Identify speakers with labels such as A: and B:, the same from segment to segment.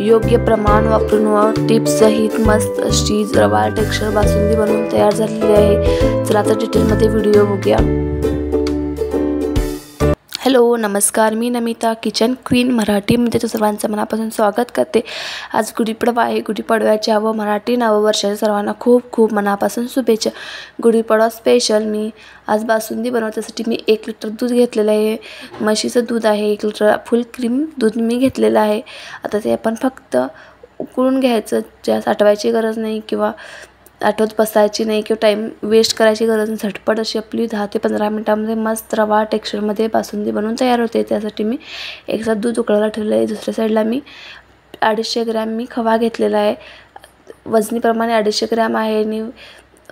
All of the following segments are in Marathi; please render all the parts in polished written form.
A: योग्य प्रमाण वापरून व टिप्स सहित मस्त अशी रवा टेक्स्चर बासुंदी बनवून तयार झालेली आहे। चला आता डिटेलमध्ये व्हिडिओ बघूया। हॅलो नमस्कार, मी नमिता किचन क्वीन मराठीमध्ये तो सर्वांचं मनापासून स्वागत करते। आज गुढीपाडवा आहे। गुढीपाडव्याच्या व मराठी नववर्षाच्या सर्वांना खूप खूप मनापासून शुभेच्छा। गुढीपाडवा स्पेशल मी आज बासुंदी बनवण्यासाठी मी 1 लिटर दूध घेतलेलं आहे। म्हशीचं दूध आहे, 1 लिटर फुल क्रीम दूध मी घेतलेलं आहे। आता ते आपण फक्त उकळून घ्यायचं, जास्त आटवायची गरज नाही किंवा आठवत बसायची नाही किंवा टाईम वेस्ट करायची गरज नाही। झटपट अशी आपली 10 ते 15 मिनिटांमध्ये मस्त रवा टेक्स्चरमध्ये बासुंदी बनवून तयार होते। त्यासाठी मी एक साथ दूध उकळायला ठेवलं आहे। दुसऱ्या साईडला मी 250 ग्रॅम मी खवा घेतलेला आहे। वजनीप्रमाणे 250 ग्रॅम आहे आणि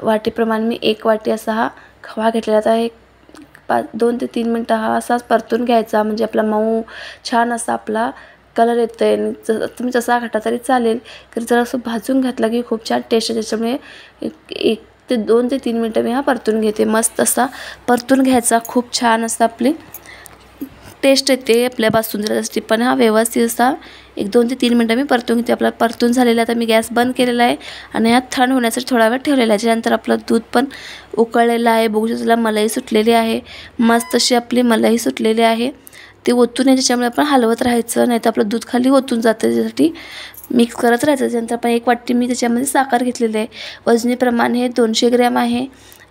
A: वाटीप्रमाणे मी 1 वाटी असा हा खवा घेतलेला आहे। 2 ते 3 मिनिटं हा असाच परतून घ्यायचा, म्हणजे आपला मऊ छान असा आपला कलर येतो आहे। तुम्ही जसा घाटा तरी चालेल, तर जर असं भाजून घातला की खूप छान टेस्ट आहे। त्याच्यामुळे 1 ते 2 ते 3 मिनिटं मी हा परतून घेते। मस्त असा परतून घ्यायचा, खूप छान असा आपली टेस्ट येते आपल्या बासुंदीला। त्यासाठी पण हा व्यवस्थित असा 1-2 ते 3 मिनिटं मी परतून घेते। आपला परतून झालेला आता मी गॅस बंद केलेला आहे आणि हा थंड होण्यासाठी थोडा वेळ ठेवलेला आहे। त्यानंतर आपलं दूध पण उकळलेलं आहे, बघू शकता त्याला मलाई सुटलेली आहे। मस्त अशी आपली मलाई सुटलेली आहे। ते ओतून आहे, त्याच्यामुळे आपण हलवत राहायचं, नाही तर आपलं दूध खाली ओतून जातं। त्यासाठी मिक्स करत राहायचं। त्यानंतर आपण 1 वाटी मी त्याच्यामध्ये साखर घेतलेली आहे। वजनीप्रमाणे हे 200 ग्रॅम आहे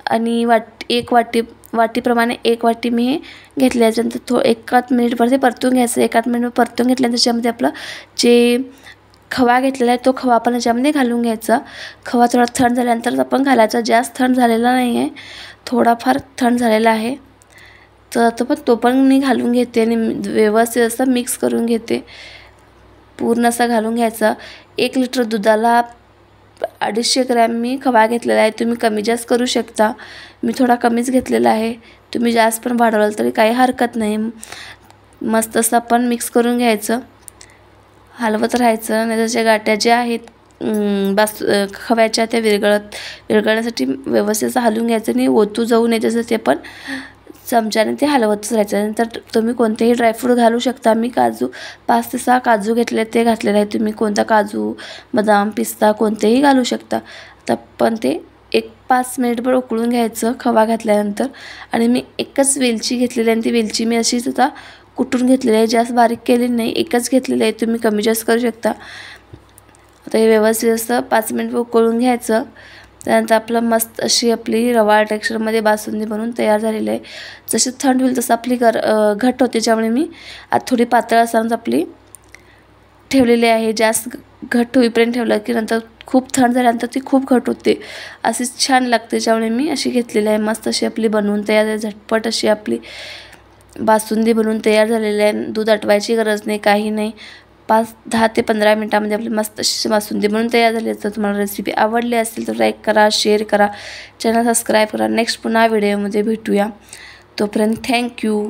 A: आणि वाटीप्रमाणे 1 वाटी मी हे घेतले। त्यानंतर 1 मिनिटभर ते परतून घ्यायचं। 1 मिनिट परतून घेतल्यानंतर त्याच्यामध्ये आपलं जे खवा घेतलेला आहे तो खवा आपण याच्यामध्ये घालून घ्यायचा। खवा थोडा थंड झाल्यानंतर आपण घालायचा, जास्त थंड झालेला नाही आहे, थोडाफार थंड झालेला आहे। तर तो पण मी घालून घेते आणि व्यवस्थित असं मिक्स करून घेते। पूर्ण असा घालून घ्यायचा। 1 लिटर दुधाला 250 ग्रॅम मी खवा घेतलेला आहे। तुम्ही कमी जास्त करू शकता, मी थोडा कमीच घेतलेला आहे। तुम्ही जास्त पण वाढवलं तरी काही हरकत नाही। मस्त असं आपण मिक्स करून घ्यायचं, हलवत राहायचं, नाही त्याच्या गाठ्या ज्या आहेत खव्याच्या त्या विरघळण्यासाठी व्यवस्थित असं हलवून घ्यायचं आणि ओतू जाऊ नये त्यासाठी आपण चमच्याने ते हलवतच राहायचं। नंतर तुम्ही कोणतेही ड्रायफ्रूट घालू शकता। मी 5 ते 6 काजू घेतले, ते घातलेले आहे। तुम्ही कोणता काजू, बदाम, पिस्ता कोणतेही घालू शकता। तर पण ते 5 मिनिटभर उकळून घ्यायचं खवा घातल्यानंतर। आणि मी एकच वेलची घेतलेली आहे आणि ती वेलची मी अशीच आता कुटून घेतलेली आहे, जास्त बारीक केलेली नाही, एकच घेतलेली आहे। तुम्ही कमी जास्त करू शकता। आता हे व्यवस्थित असं 5 मिनिट उकळून घ्यायचं। त्यानंतर आपलं मस्त अशी आपली रवा टेक्स्चरमध्ये बासुंदी बनवून तयार झालेली आहे। जशी थंड होईल तसं आपली घट होते, त्यामुळे मी आता थोडी पातळ असतानाच आपली ठेवलेली आहे। जास्त घट होईपर्यंत ठेवलं की नंतर खूप थंड झाल्यानंतर ती खूप घट होते, अशीच छान लागते। त्यामुळे मी अशी घेतलेली आहे। मस्त अशी आपली बनवून तयार आहे। झटपट अशी आपली बासुंदी बनवून तयार झालेली आहे। दूध आटवायची गरज नाही, काही नाही। 10 ते 15 मिनिटांमध्ये आपली मस्त अशी बासुंदी बनवून तयार झाली। तर तुम्हाला रेसिपी आवडली असेल तर लाईक करा, शेअर करा, चॅनल सबस्क्राईब करा। नेक्स्ट पुन्हा व्हिडिओमध्ये भेटूया, तोपर्यंत थँक्यू।